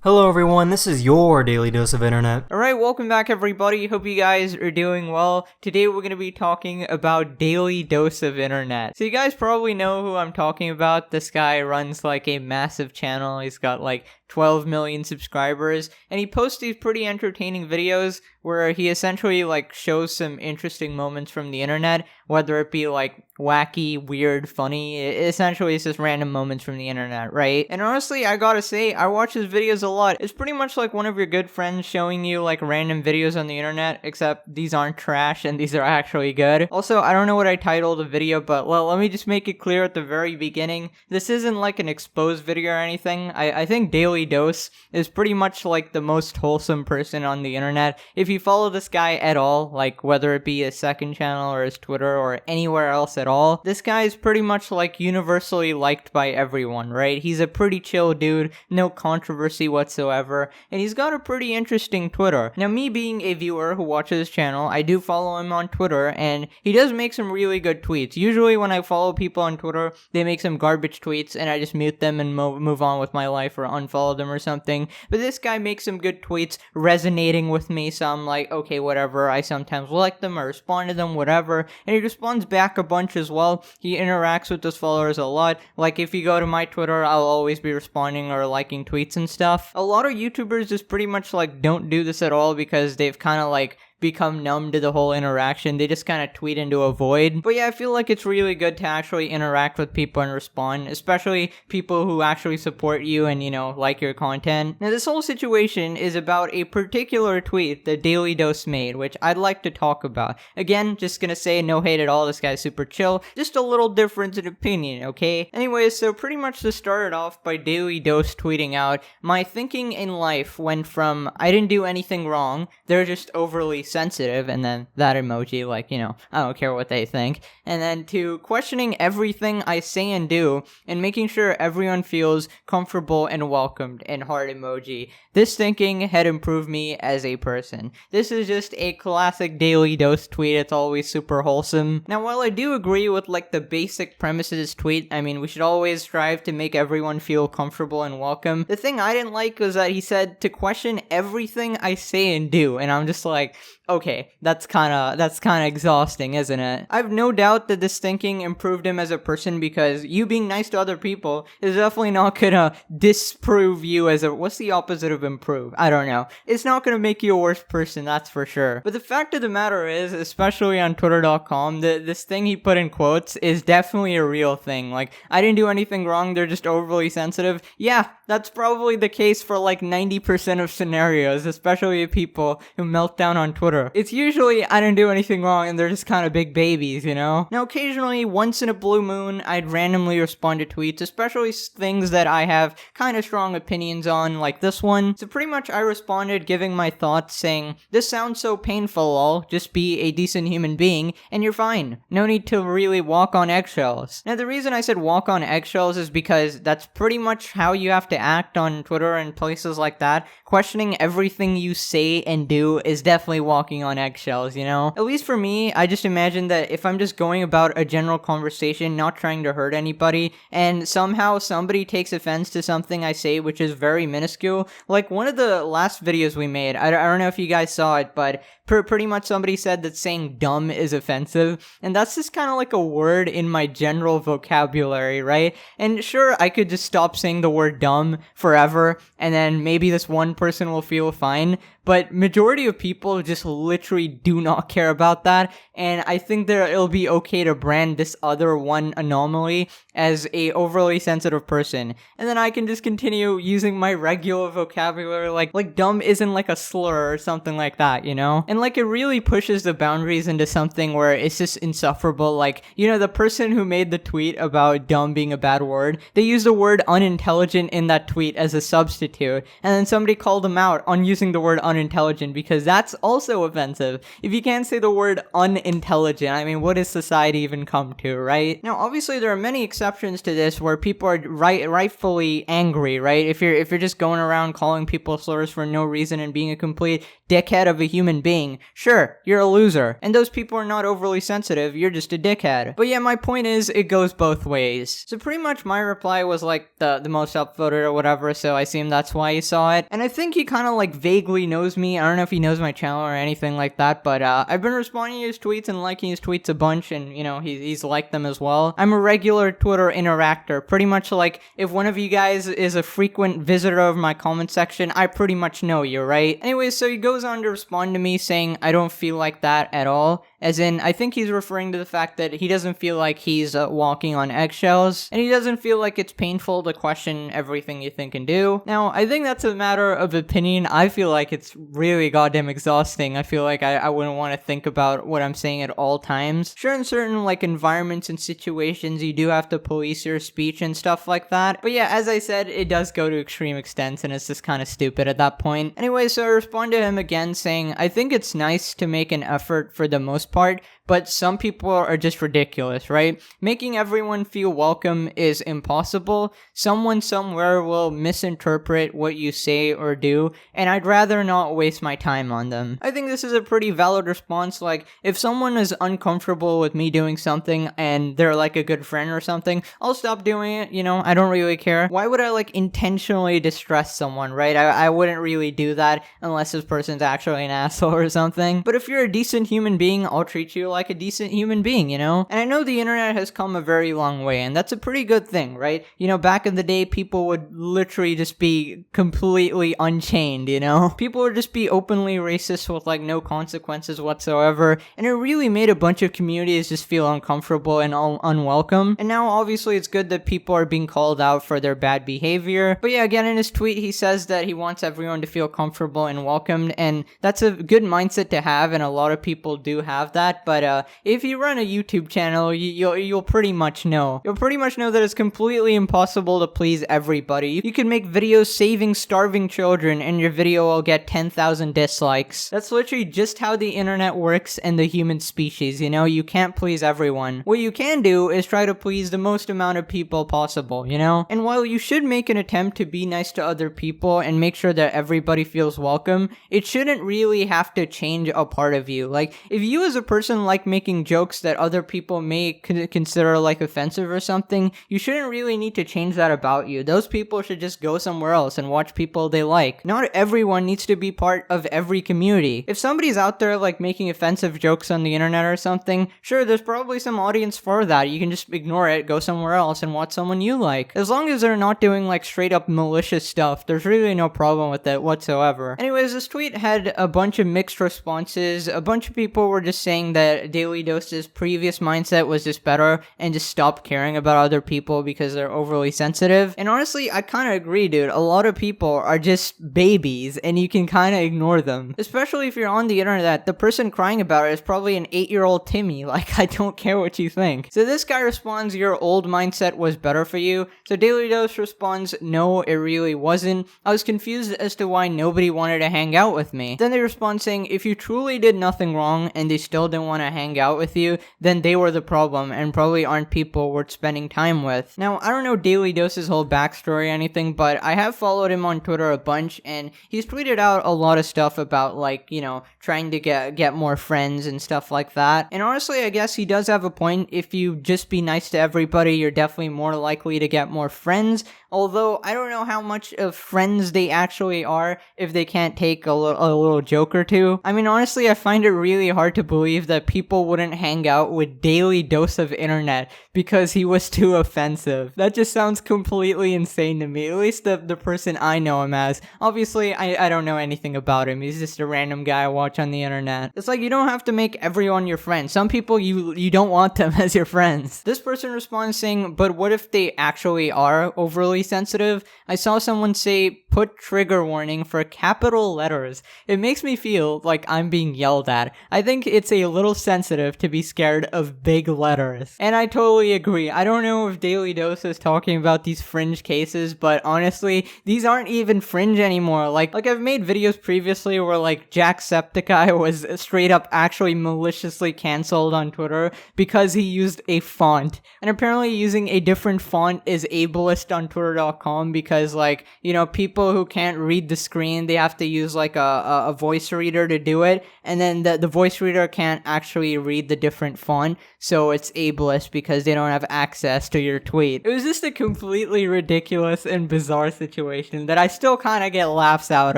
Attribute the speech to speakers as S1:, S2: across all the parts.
S1: Hello everyone, this is your Daily Dose of Internet.
S2: Alright, welcome back everybody. Hope you guys are doing well. Today we're going to be talking about Daily Dose of Internet. So you guys probably know who I'm talking about. This guy runs like a massive channel. He's got like 12 million subscribers, and he posts these pretty entertaining videos where he essentially like shows some interesting moments from the internet, whether it be like wacky, weird, funny. Essentially it's just random moments from the internet, right? And honestly, I gotta say, I watch his videos a lot. It's pretty much like one of your good friends showing you like random videos on the internet, except these aren't trash and these are actually good. Also, I don't know what I titled the video, but well, let me just make it clear at the very beginning. This isn't like an exposed video or anything. I think Daily Dose is pretty much like the most wholesome person on the internet. If you follow this guy at all, like whether it be his second channel or his Twitter or anywhere else at all, this guy is pretty much like universally liked by everyone, right? He's a pretty chill dude, no controversy whatsoever, and he's got a pretty interesting Twitter. Now, me being a viewer who watches his channel, I do follow him on Twitter, and he does make some really good tweets. Usually when I follow people on Twitter, they make some garbage tweets, and I just mute them and move on with my life or unfollow them or something. But this guy makes some good tweets resonating with me, so I'm like, okay, whatever. I sometimes like them or respond to them, whatever. And he responds back a bunch as well. He interacts with his followers a lot. Like if you go to my Twitter, I'll always be responding or liking tweets and stuff. A lot of YouTubers just pretty much like don't do this at all because they've kind of like become numb to the whole interaction. They just kind of tweet into a void. But yeah, I feel like it's really good to actually interact with people and respond, especially people who actually support you and, you know, like your content. Now, this whole situation is about a particular tweet that Daily Dose made, which I'd like to talk about. Again, just gonna say no hate at all. This guy's super chill. Just a little difference in opinion, okay? Anyways, so pretty much to start it off by Daily Dose tweeting out, my thinking in life went from I didn't do anything wrong, they're just overly sensitive, and then that emoji, like, you know, I don't care what they think, and then to questioning everything I say and do, and making sure everyone feels comfortable and welcomed, and heart emoji. This thinking had improved me as a person. This is just a classic Daily Dose tweet. It's always super wholesome. Now, while I do agree with like the basic premise of this tweet, I mean, we should always strive to make everyone feel comfortable and welcome. The thing I didn't like was that he said to question everything I say and do, and I'm just like, okay, that's kind of exhausting, isn't it? I have no doubt that this thinking improved him as a person because you being nice to other people is definitely not gonna disprove you as a, what's the opposite of improve? I don't know. It's not gonna make you a worse person, that's for sure. But the fact of the matter is, especially on twitter.com, this thing he put in quotes is definitely a real thing. Like, I didn't do anything wrong, they're just overly sensitive. Yeah, that's probably the case for like 90% of scenarios, especially people who melt down on Twitter. It's usually I didn't do anything wrong and they're just kind of big babies, you know? Now, occasionally, once in a blue moon, I'd randomly respond to tweets, especially things that I have kind of strong opinions on, like this one. So pretty much I responded giving my thoughts saying, this sounds so painful, lol, just be a decent human being and you're fine. No need to really walk on eggshells. Now, the reason I said walk on eggshells is because that's pretty much how you have to act on Twitter and places like that. Questioning everything you say and do is definitely walking on eggshells, you know? At least for me, I just imagine that if I'm just going about a general conversation, not trying to hurt anybody, and somehow somebody takes offense to something I say, which is very minuscule, like one of the last videos we made, I don't know if you guys saw it, but pretty much somebody said that saying dumb is offensive, and that's just kind of like a word in my general vocabulary, right? And sure, I could just stop saying the word dumb forever, and then maybe this one person will feel fine, but majority of people just literally do not care about that, and I think that it'll be okay to brand this other one anomaly as a overly sensitive person, and then I can just continue using my regular vocabulary, like dumb isn't like a slur or something like that, you know? And like it really pushes the boundaries into something where it's just insufferable. Like, you know, the person who made the tweet about dumb being a bad word, they used the word unintelligent in that tweet as a substitute, and then somebody called them out on using the word unintelligent because that's also offensive. If you can't say the word unintelligent, I mean, what does society even come to, right? Now, obviously, there are many exceptions to this where people are rightfully angry, right? If you're just going around calling people slurs for no reason and being a complete dickhead of a human being, saying, sure, you're a loser, and those people are not overly sensitive, you're just a dickhead. But yeah, my point is, it goes both ways. So pretty much my reply was like the most upvoted or whatever, so I assume that's why he saw it. And I think he kind of like vaguely knows me. I don't know if he knows my channel or anything like that, but I've been responding to his tweets and liking his tweets a bunch, and you know, he's liked them as well. I'm a regular Twitter interactor, pretty much like if one of you guys is a frequent visitor of my comment section, I pretty much know you, right? Anyways, so he goes on to respond to me saying, I don't feel like that at all. As in, I think he's referring to the fact that he doesn't feel like he's walking on eggshells, and he doesn't feel like it's painful to question everything you think and do. Now, I think that's a matter of opinion. I feel like it's really goddamn exhausting. I feel like I wouldn't want to think about what I'm saying at all times. Sure, in certain like environments and situations, you do have to police your speech and stuff like that. But yeah, as I said, it does go to extreme extents, and it's just kind of stupid at that point. Anyway, so I respond to him again saying, I think it's nice to make an effort for the most part, but some people are just ridiculous, right? Making everyone feel welcome is impossible. Someone somewhere will misinterpret what you say or do, and I'd rather not waste my time on them. I think this is a pretty valid response. Like, if someone is uncomfortable with me doing something and they're like a good friend or something, I'll stop doing it, you know? I don't really care. Why would I like intentionally distress someone, right? I wouldn't really do that unless this person's actually an asshole or something. But if you're a decent human being, I'll treat you like a decent human being, you know? And I know the internet has come a very long way, and that's a pretty good thing, right? You know, back in the day, people would literally just be completely unchained, you know? People would just be openly racist with like no consequences whatsoever, and it really made a bunch of communities just feel uncomfortable and unwelcome. And now obviously it's good that people are being called out for their bad behavior. But yeah, again, in his tweet, he says that he wants everyone to feel comfortable and welcomed, and that's a good mindset to have, and a lot of people do have that. But if you run a YouTube channel, you'll pretty much know. You'll pretty much know that it's completely impossible to please everybody. You can make videos saving starving children, and your video will get 10,000 dislikes. That's literally just how the internet works and the human species, you know? You can't please everyone. What you can do is try to please the most amount of people possible, you know? And while you should make an attempt to be nice to other people and make sure that everybody feels welcome, it shouldn't really have to change a part of you. Like, if you as a person like making jokes that other people may consider like offensive or something, you shouldn't really need to change that about you. Those people should just go somewhere else and watch people they like. Not everyone needs to be part of every community. If somebody's out there like making offensive jokes on the internet or something, sure, there's probably some audience for that. You can just ignore it, go somewhere else and watch someone you like. As long as they're not doing like straight up malicious stuff, there's really no problem with it whatsoever. Anyways, this tweet had a bunch of mixed responses. A bunch of people were just saying that Daily Dose's previous mindset was just better and just stop caring about other people because they're overly sensitive. And honestly, I kind of agree, dude. A lot of people are just babies and you can kind of ignore them. Especially if you're on the internet, the person crying about it is probably an 8-year-old Timmy. Like, I don't care what you think. So this guy responds, your old mindset was better for you. So Daily Dose responds, no, it really wasn't. I was confused as to why nobody wanted to hang out with me. Then they respond saying, if you truly did nothing wrong and they still didn't want to hang out with you, then they were the problem and probably aren't people worth spending time with. Now, I don't know Daily Dose's whole backstory or anything, but I have followed him on Twitter a bunch, and he's tweeted out a lot of stuff about, like, you know, trying to get more friends and stuff like that. And honestly, I guess he does have a point. If you just be nice to everybody, you're definitely more likely to get more friends. Although, I don't know how much of friends they actually are if they can't take a little joke or two. I mean, honestly, I find it really hard to believe that people wouldn't hang out with Daily Dose of Internet because he was too offensive. That just sounds completely insane to me, at least the person I know him as. Obviously, I don't know anything about him. He's just a random guy I watch on the internet. It's like, you don't have to make everyone your friend. Some people, you don't want them as your friends. This person responds saying, but what if they actually are overly sensitive? I saw someone say, put trigger warning for capital letters. It makes me feel like I'm being yelled at. I think it's a little sensitive to be scared of big letters. And I totally completely agree. I don't know if Daily Dose is talking about these fringe cases, but honestly, these aren't even fringe anymore. Like I've made videos previously where like Jacksepticeye was straight up actually maliciously canceled on Twitter because he used a font. And apparently using a different font is ableist on Twitter.com because like, you know, people who can't read the screen, they have to use like a voice reader to do it. And then the voice reader can't actually read the different font. So it's ableist because they don't have access to your tweet. It was just a completely ridiculous and bizarre situation that I still kind of get laughs out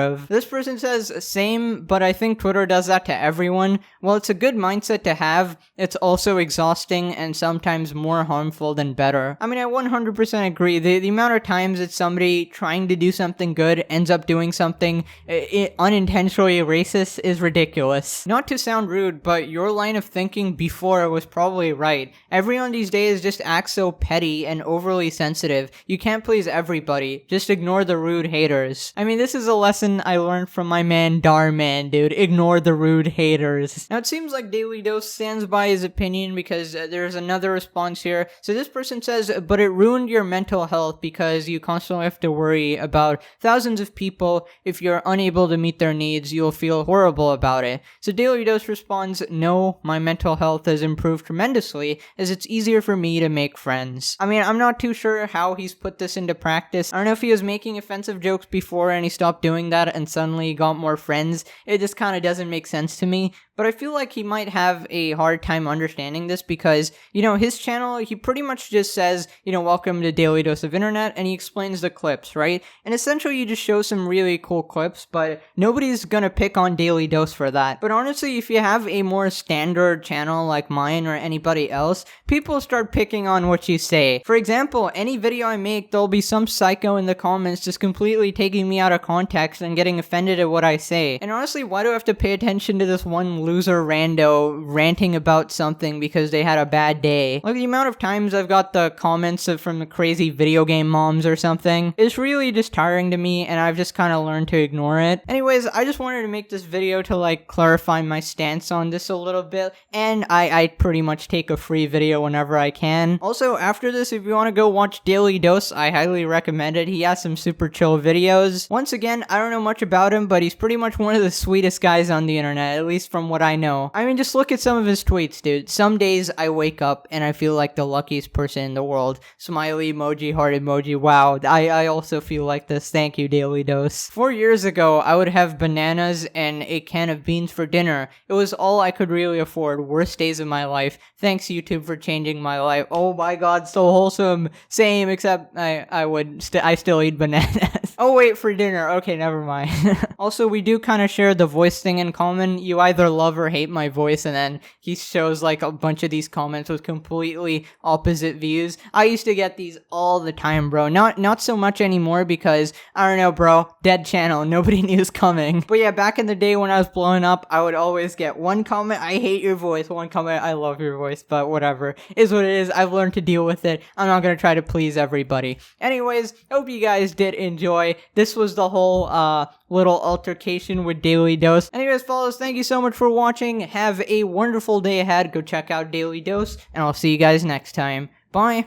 S2: of. This person says, same, but I think Twitter does that to everyone. Well, it's a good mindset to have. It's also exhausting and sometimes more harmful than better. I mean, I 100% agree. The amount of times that somebody trying to do something good ends up doing something unintentionally racist is ridiculous. Not to sound rude, but your line of thinking before was probably right. Everyone these days just acts so petty and overly sensitive. You can't please everybody. Just ignore the rude haters. I mean, this is a lesson I learned from my man Darman, dude. Ignore the rude haters. Now, it seems like Daily Dose stands by his opinion because there's another response here. So this person says, but it ruined your mental health because you constantly have to worry about thousands of people. If you're unable to meet their needs, you'll feel horrible about it. So Daily Dose responds, no, my mental health has improved tremendously as it's easier for me to make friends. I mean, I'm not too sure how he's put this into practice. I don't know if he was making offensive jokes before and he stopped doing that and suddenly got more friends. It just kind of doesn't make sense to me. But I feel like he might have a hard time understanding this because, you know, his channel, he pretty much just says, you know, welcome to Daily Dose of Internet, and he explains the clips, right? And essentially you just show some really cool clips, but nobody's gonna pick on Daily Dose for that. But honestly, if you have a more standard channel like mine or anybody else, people start picking on what you say. For example, any video I make, there'll be some psycho in the comments just completely taking me out of context and getting offended at what I say. And honestly, why do I have to pay attention to this one loser rando ranting about something because they had a bad day? Like, the amount of times I've got the comments from the crazy video game moms or something, it's really just tiring to me, and I've just kind of learned to ignore it. Anyways, I just wanted to make this video to like clarify my stance on this a little bit, and I pretty much take a free video whenever I can. Also, after this, if you want to go watch Daily Dose, I highly recommend it. He has some super chill videos. Once again, I don't know much about him, but he's pretty much one of the sweetest guys on the internet, at least from what I know. I mean, just look at some of his tweets, dude. Some days I wake up and I feel like the luckiest person in the world. Smiley emoji, heart emoji. Wow, I also feel like this. Thank you, Daily Dose. 4 years ago, I would have bananas and a can of beans for dinner. It was all I could really afford. Worst days of my life. Thanks, YouTube, for changing my life. Oh my god, so wholesome. Same, except I still eat bananas. Oh wait, for dinner. Okay, never mind. Also, we do kind of share the voice thing in common. You either love or hate my voice, and then he shows like a bunch of these comments with completely opposite views. I used to get these all the time, bro. Not so much anymore because, I don't know, bro, dead channel, nobody knew it was coming. But yeah, back in the day when I was blowing up, I would always get one comment, I hate your voice, one comment, I love your voice, but whatever. Is what it is. I've learned to deal with it. I'm not gonna try to please everybody. Anyways, hope you guys did enjoy. This was the whole little altercation with Daily Dose. Anyways, fellas, thank you so much for watching. Have a wonderful day ahead. Go check out Daily Dose, and I'll see you guys next time. Bye.